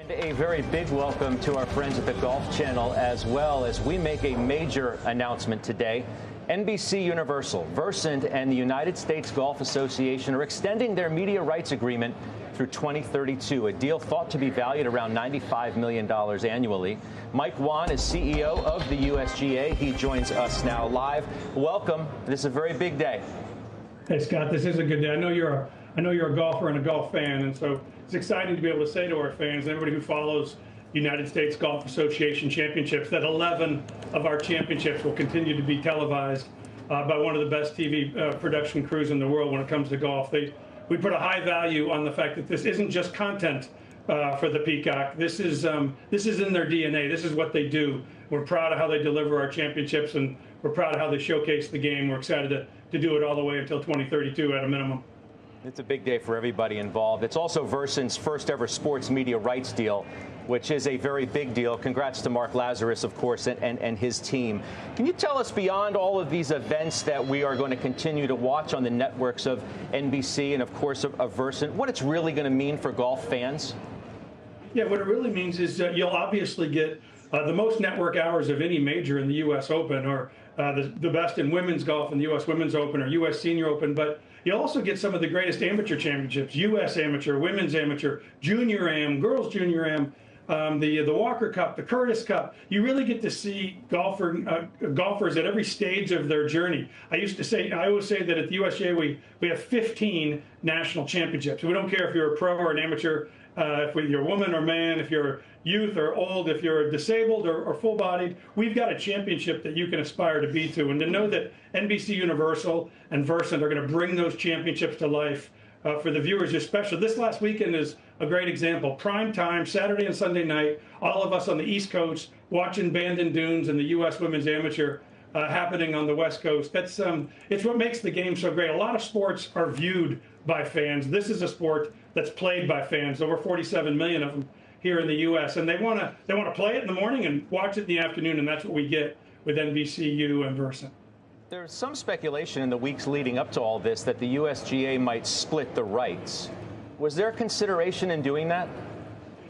A very big welcome to our friends at the Golf Channel as well as we make a major announcement today. NBC Universal, Versant, and the United States Golf Association are extending their media rights agreement through 2032, a deal thought to be valued around $95 million annually. Mike Whan is CEO of the USGA. He joins us now live. Welcome. This is a very big day. Hey, Scott, this is a good day. I know you're a golfer and a golf fan, and so it's exciting to be able to say to our fans and everybody who follows United States Golf Association championships that 11 of our championships will continue to be televised by one of the best TV production crews in the world when it comes to golf. We put a high value on the fact that this isn't just content for the Peacock. This is in their DNA. This is what they do. We're proud of how they deliver our championships, and we're proud of how they showcase the game. We're excited to do it all the way until 2032 at a minimum. It's a big day for everybody involved. It's also Versant's first ever sports media rights deal, which is a very big deal. Congrats to Mark Lazarus, of course, and his team. Can you tell us, beyond all of these events that we are going to continue to watch on the networks of NBC and, of course, of Versant, what it's really going to mean for golf fans? Yeah, what it really means is you'll obviously get the most network hours of any major in the U.S. Open, or the best in women's golf in the U.S. Women's Open or U.S. Senior Open, but you'll also get some of the greatest amateur championships: U.S. Amateur, Women's Amateur, Junior Am, Girls Junior Am, the Walker Cup, the Curtis Cup. You really get to see golfers at every stage of their journey. I always say that at the USGA we have 15 national championships. We don't care if you're a pro or an amateur, if you're a woman or man, if you're youth or old, if you're disabled or full-bodied. We've got a championship that you can aspire to be to. And to know that NBC Universal and Versant are going to bring those championships to life for the viewers is special. This last weekend is a great example. Prime time, Saturday and Sunday night, all of us on the East Coast watching Bandon Dunes and the U.S. Women's Amateur happening on the West Coast. It's what makes the game so great. A lot of sports are viewed by fans. This is a sport that's played by fans, over 47 million of them here in the U.S. And they want to play it in the morning and watch it in the afternoon, and that's what we get with NBCU and Versant. There's some speculation in the weeks leading up to all this that the USGA might split the rights. Was there consideration in doing that?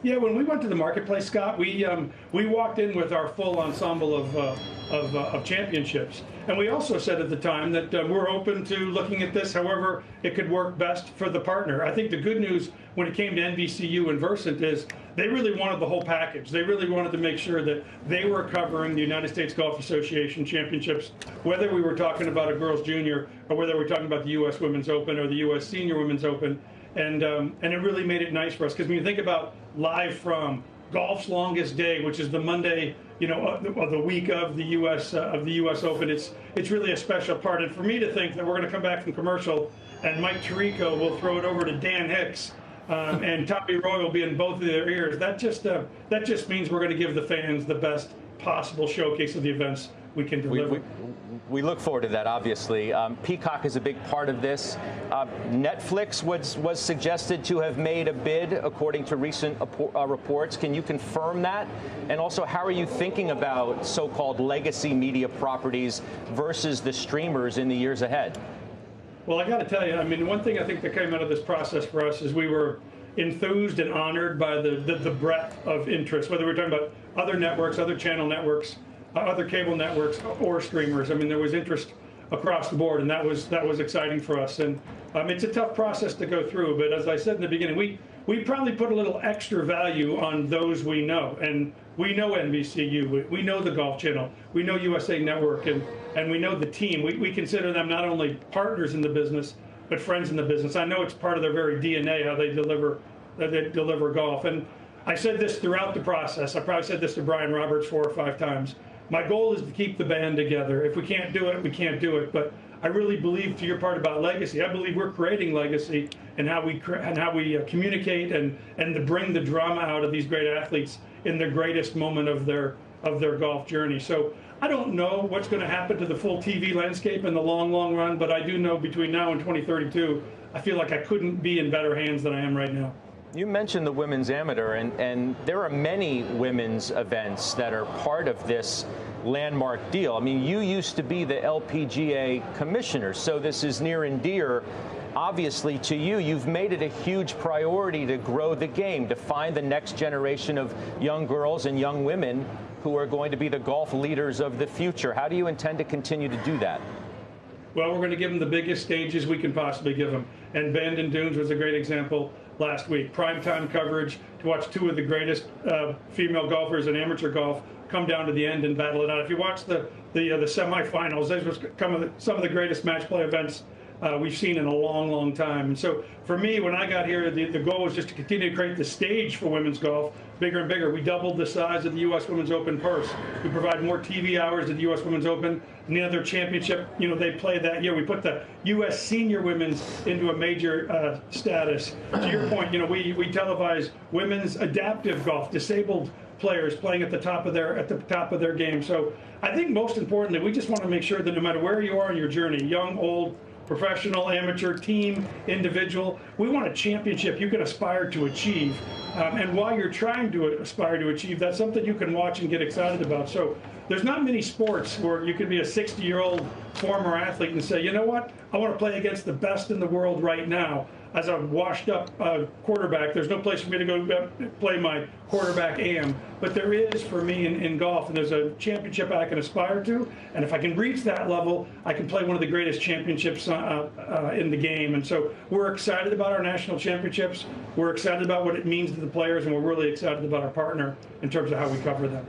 Yeah, when we went to the marketplace, Scott, we walked in with our full ensemble of championships. And we also said at the time that we're open to looking at this however it could work best for the partner. I think the good news when it came to NBCU and Versant is they really wanted the whole package. They really wanted to make sure that they were covering the United States Golf Association championships, whether we were talking about a girls junior or whether we're talking about the U.S. Women's Open or the U.S. Senior Women's Open. And it really made it nice for us, because when you think about live from golf's longest day, which is the Monday, of the week of the U.S. Open, it's really a special part. And for me to think that we're going to come back from commercial and Mike Tirico will throw it over to Dan Hicks and Tommy Roy will be in both of their ears, that just means we're going to give the fans the best possible showcase of the events we can deliver. We look forward to that, obviously. Peacock is a big part of this. Netflix was suggested to have made a bid, according to recent reports. Can you confirm that? And also, how are you thinking about so-called legacy media properties versus the streamers in the years ahead? Well, I got to tell you, I mean, one thing I think that came out of this process for us is we were enthused and honored by the breadth of interest, whether we're talking about other networks, other channel networks, other cable networks, or streamers. I mean, there was interest across the board, and that was exciting for us. And it's a tough process to go through, but as I said in the beginning, we probably put a little extra value on those we know. And we know NBCU, we know the Golf Channel, we know USA Network, and we know the team. We consider them not only partners in the business, but friends in the business. I know it's part of their very DNA, how they deliver golf. And I said this throughout the process. I probably said this to Brian Roberts 4 or 5 times. My goal is to keep the band together. If we can't do it, we can't do it. But I really believe, to your part about legacy, I believe we're creating legacy in how we communicate and to bring the drama out of these great athletes in the greatest moment of their golf journey. So I don't know what's going to happen to the full TV landscape in the long run, but I do know between now and 2032, I feel like I couldn't be in better hands than I am right now. You mentioned the Women's Amateur, and there are many women's events that are part of this landmark deal. I mean, you used to be the LPGA commissioner, so this is near and dear obviously, to you, you've made it a huge priority to grow the game, to find the next generation of young girls and young women who are going to be the golf leaders of the future. How do you intend to continue to do that? Well, we're going to give them the biggest stages we can possibly give them. And Bandon Dunes was a great example last week. Primetime coverage to watch two of the greatest female golfers in amateur golf come down to the end and battle it out. If you watch the semifinals, those were some of the greatest match play events we've seen in a long, long time. And so for me, when I got here, the goal was just to continue to create the stage for women's golf bigger and bigger. We doubled the size of the U.S. Women's Open purse. We provide more TV hours at the U.S. Women's Open. Any other championship, they play that year. We put the U.S. Senior Women's into a major status. To your point, we televise women's adaptive golf, disabled players playing at the top of their game. So I think most importantly, we just want to make sure that no matter where you are in your journey, young, old, professional, amateur, team, individual, we want a championship you can aspire to achieve. And while you're trying to aspire to achieve, that's something you can watch and get excited about. So there's not many sports where you can be a 60-year-old former athlete and say, you know what, I want to play against the best in the world right now. As a washed-up quarterback, there's no place for me to go play my quarterback am. But there is for me in golf, and there's a championship I can aspire to. And if I can reach that level, I can play one of the greatest championships in the game. And so we're excited about our national championships. We're excited about what it means to the players, and we're really excited about our partner in terms of how we cover them.